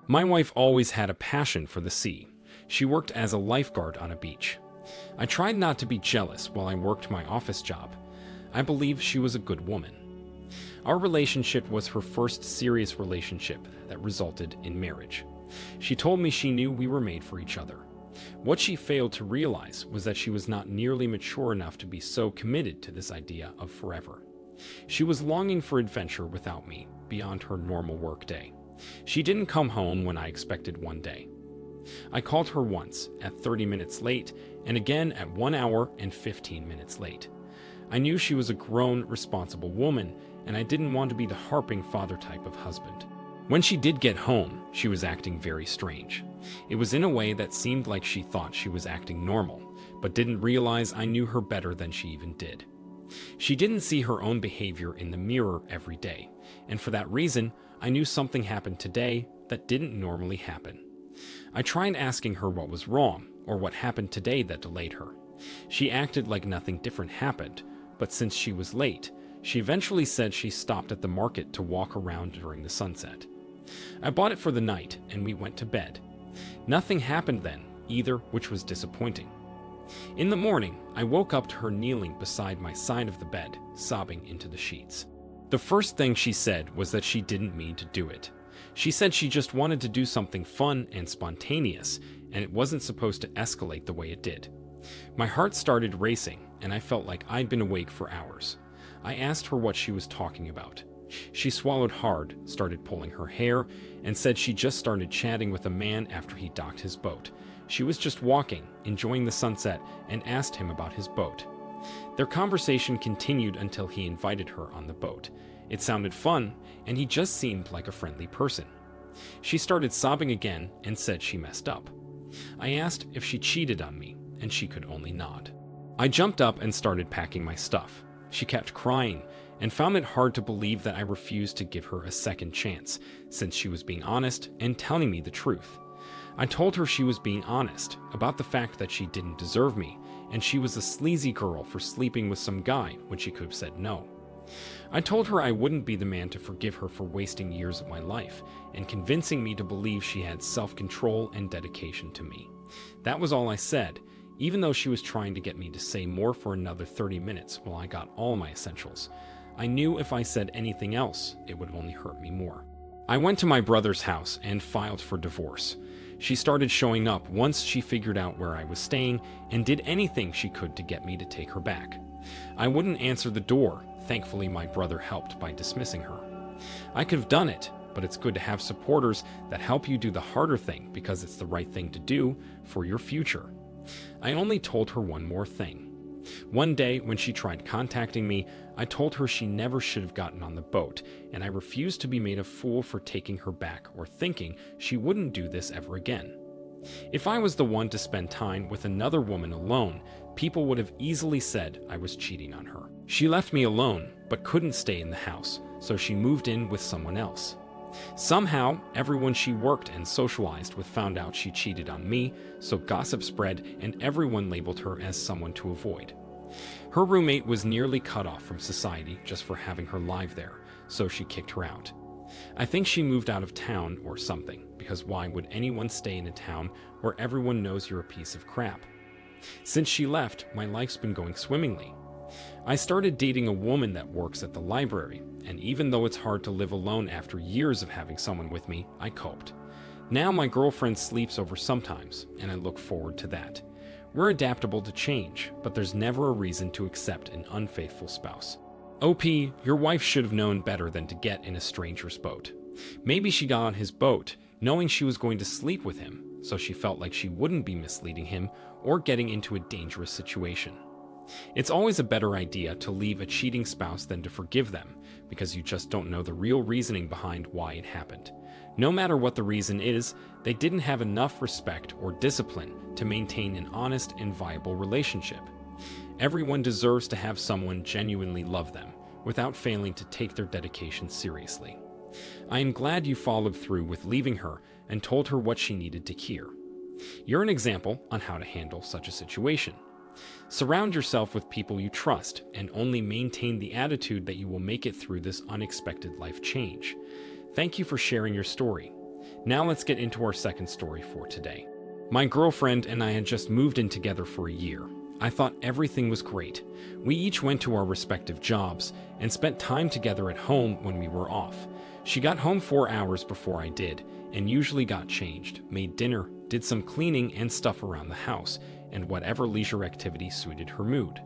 My wife always had a passion for the sea. She worked as a lifeguard on a beach. I tried not to be jealous while I worked my office job. I believe she was a good woman. Our relationship was her first serious relationship that resulted in marriage. She told me she knew we were made for each other. What she failed to realize was that she was not nearly mature enough to be so committed to this idea of forever. She was longing for adventure without me, beyond her normal workday. She didn't come home when I expected one day. I called her once, at 30 minutes late, and again at 1 hour and 15 minutes late. I knew she was a grown, responsible woman, and I didn't want to be the harping father type of husband. When she did get home, she was acting very strange. It was in a way that seemed like she thought she was acting normal, but didn't realize I knew her better than she even did. She didn't see her own behavior in the mirror every day, and for that reason, I knew something happened today that didn't normally happen. I tried asking her what was wrong, or what happened today that delayed her. She acted like nothing different happened, but since she was late, she eventually said she stopped at the market to walk around during the sunset. I bought it for the night, and we went to bed. Nothing happened then, either, which was disappointing. In the morning, I woke up to her kneeling beside my side of the bed, sobbing into the sheets. The first thing she said was that she didn't mean to do it. She said she just wanted to do something fun and spontaneous, and it wasn't supposed to escalate the way it did. My heart started racing, and I felt like I'd been awake for hours. I asked her what she was talking about. She swallowed hard, started pulling her hair, and said she just started chatting with a man after he docked his boat. She was just walking, enjoying the sunset, and asked him about his boat. Their conversation continued until he invited her on the boat. It sounded fun, and he just seemed like a friendly person. She started sobbing again and said she messed up. I asked if she cheated on me, and she could only nod. I jumped up and started packing my stuff. She kept crying and found it hard to believe that I refused to give her a second chance, since she was being honest and telling me the truth. I told her she was being honest about the fact that she didn't deserve me, and she was a sleazy girl for sleeping with some guy when she could have said no. I told her I wouldn't be the man to forgive her for wasting years of my life and convincing me to believe she had self-control and dedication to me. That was all I said, even though she was trying to get me to say more for another 30 minutes while I got all my essentials. I knew if I said anything else, it would only hurt me more. I went to my brother's house and filed for divorce. She started showing up once she figured out where I was staying and did anything she could to get me to take her back. I wouldn't answer the door. Thankfully, my brother helped by dismissing her. I could have done it, but it's good to have supporters that help you do the harder thing because it's the right thing to do for your future. I only told her one more thing. One day, when she tried contacting me, I told her she never should have gotten on the boat, and I refused to be made a fool for taking her back or thinking she wouldn't do this ever again. If I was the one to spend time with another woman alone, people would have easily said I was cheating on her. She left me alone, but couldn't stay in the house, so she moved in with someone else. Somehow, everyone she worked and socialized with found out she cheated on me, so gossip spread and everyone labeled her as someone to avoid. Her roommate was nearly cut off from society just for having her live there, so she kicked her out. I think she moved out of town or something, because why would anyone stay in a town where everyone knows you're a piece of crap? Since she left, my life's been going swimmingly. I started dating a woman that works at the library, and even though it's hard to live alone after years of having someone with me, I coped. Now my girlfriend sleeps over sometimes, and I look forward to that. We're adaptable to change, but there's never a reason to accept an unfaithful spouse. OP, your wife should have known better than to get in a stranger's boat. Maybe she got on his boat, knowing she was going to sleep with him, so she felt like she wouldn't be misleading him or getting into a dangerous situation. It's always a better idea to leave a cheating spouse than to forgive them, because you just don't know the real reasoning behind why it happened. No matter what the reason is, they didn't have enough respect or discipline to maintain an honest and viable relationship. Everyone deserves to have someone genuinely love them, without failing to take their dedication seriously. I am glad you followed through with leaving her and told her what she needed to hear. You're an example on how to handle such a situation. Surround yourself with people you trust and only maintain the attitude that you will make it through this unexpected life change. Thank you for sharing your story. Now let's get into our second story for today. My girlfriend and I had just moved in together for a year. I thought everything was great. We each went to our respective jobs and spent time together at home when we were off. She got home 4 hours before I did and usually got changed, made dinner, did some cleaning and stuff around the house, and whatever leisure activity suited her mood.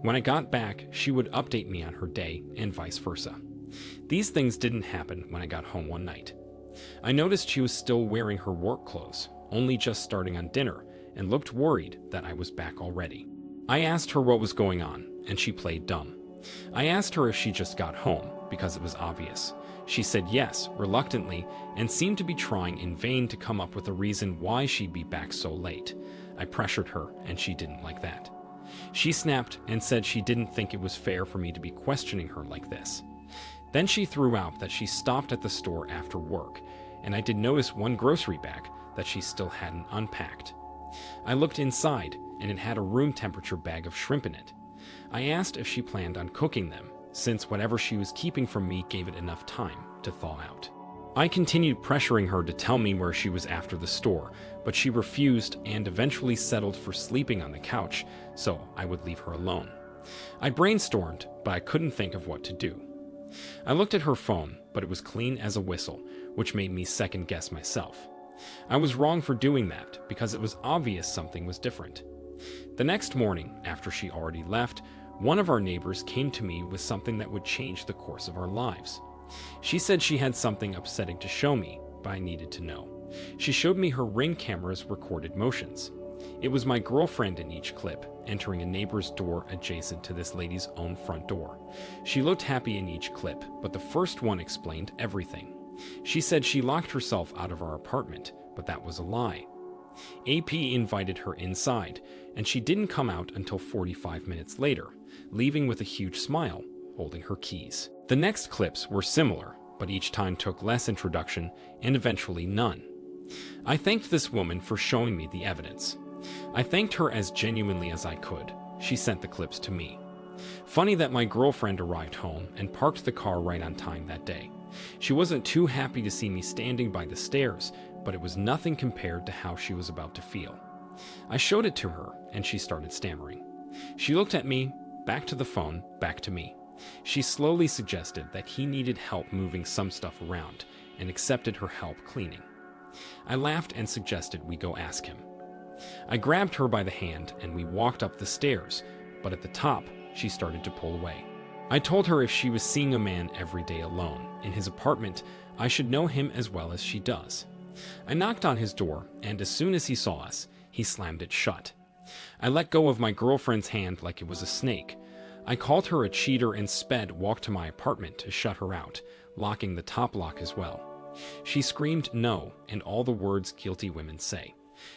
When I got back, she would update me on her day and vice versa. These things didn't happen when I got home one night. I noticed she was still wearing her work clothes, only just starting on dinner, and looked worried that I was back already. I asked her what was going on, and she played dumb. I asked her if she just got home, because it was obvious. She said yes, reluctantly, and seemed to be trying in vain to come up with a reason why she'd be back so late. I pressured her, and she didn't like that. She snapped and said she didn't think it was fair for me to be questioning her like this. Then she threw out that she stopped at the store after work, and I did notice one grocery bag that she still hadn't unpacked. I looked inside, and it had a room temperature bag of shrimp in it. I asked if she planned on cooking them, since whatever she was keeping from me gave it enough time to thaw out. I continued pressuring her to tell me where she was after the store, but she refused and eventually settled for sleeping on the couch, so I would leave her alone. I brainstormed, but I couldn't think of what to do. I looked at her phone, but it was clean as a whistle, which made me second-guess myself. I was wrong for doing that, because it was obvious something was different. The next morning, after she already left, one of our neighbors came to me with something that would change the course of our lives. She said she had something upsetting to show me, but I needed to know. She showed me her Ring camera's recorded motions. It was my girlfriend in each clip, entering a neighbor's door adjacent to this lady's own front door. She looked happy in each clip, but the first one explained everything. She said she locked herself out of our apartment, but that was a lie. AP invited her inside, and she didn't come out until 45 minutes later, leaving with a huge smile, holding her keys. The next clips were similar, but each time took less introduction and eventually none. I thanked this woman for showing me the evidence. I thanked her as genuinely as I could. She sent the clips to me. Funny that my girlfriend arrived home and parked the car right on time that day. She wasn't too happy to see me standing by the stairs, but it was nothing compared to how she was about to feel. I showed it to her, and she started stammering. She looked at me, back to the phone, back to me. She slowly suggested that he needed help moving some stuff around, and accepted her help cleaning. I laughed and suggested we go ask him. I grabbed her by the hand, and we walked up the stairs, but at the top, she started to pull away. I told her if she was seeing a man every day alone, in his apartment, I should know him as well as she does. I knocked on his door, and as soon as he saw us, he slammed it shut. I let go of my girlfriend's hand like it was a snake. I called her a cheater and sped walked to my apartment to shut her out, locking the top lock as well. She screamed no, and all the words guilty women say.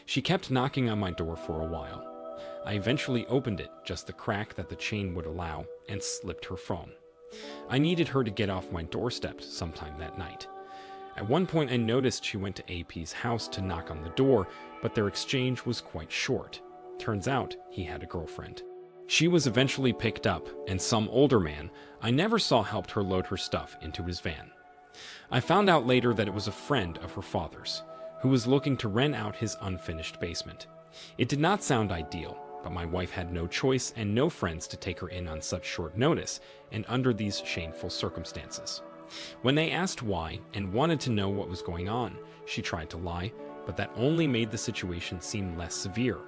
She kept knocking on my door for a while. I eventually opened it, just the crack that the chain would allow, and slipped her phone. I needed her to get off my doorstep sometime that night. At one point I noticed she went to AP's house to knock on the door, but their exchange was quite short. Turns out he had a girlfriend. She was eventually picked up, and some older man I never saw helped her load her stuff into his van. I found out later that it was a friend of her father's, who was looking to rent out his unfinished basement. It did not sound ideal, but my wife had no choice and no friends to take her in on such short notice and under these shameful circumstances. When they asked why and wanted to know what was going on, she tried to lie, but that only made the situation seem less severe.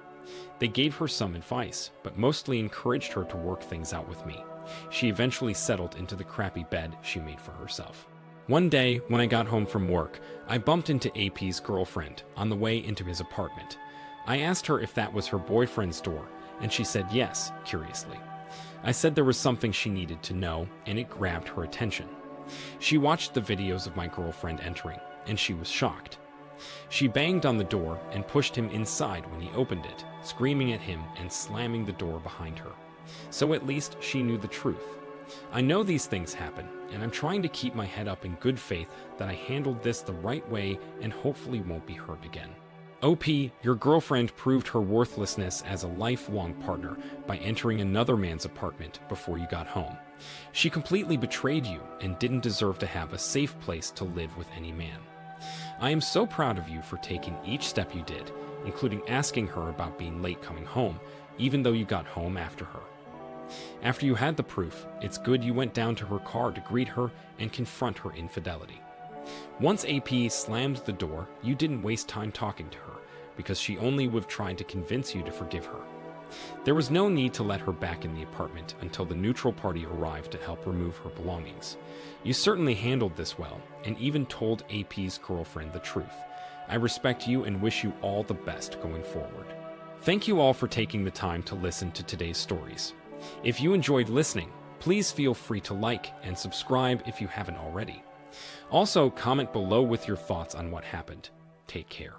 They gave her some advice, but mostly encouraged her to work things out with me. She eventually settled into the crappy bed she made for herself. One day, when I got home from work, I bumped into AP's girlfriend on the way into his apartment. I asked her if that was her boyfriend's door, and she said yes, curiously. I said there was something she needed to know, and it grabbed her attention. She watched the videos of my girlfriend entering, and she was shocked. She banged on the door and pushed him inside when he opened it, screaming at him and slamming the door behind her. So at least she knew the truth. I know these things happen, and I'm trying to keep my head up in good faith that I handled this the right way and hopefully won't be hurt again. OP, your girlfriend proved her worthlessness as a lifelong partner by entering another man's apartment before you got home. She completely betrayed you and didn't deserve to have a safe place to live with any man. I am so proud of you for taking each step you did, including asking her about being late coming home, even though you got home after her. After you had the proof, it's good you went down to her car to greet her and confront her infidelity. Once AP slammed the door, you didn't waste time talking to her, because she only would have tried to convince you to forgive her. There was no need to let her back in the apartment until the neutral party arrived to help remove her belongings. You certainly handled this well, and even told AP's girlfriend the truth. I respect you and wish you all the best going forward. Thank you all for taking the time to listen to today's stories. If you enjoyed listening, please feel free to like and subscribe if you haven't already. Also, comment below with your thoughts on what happened. Take care.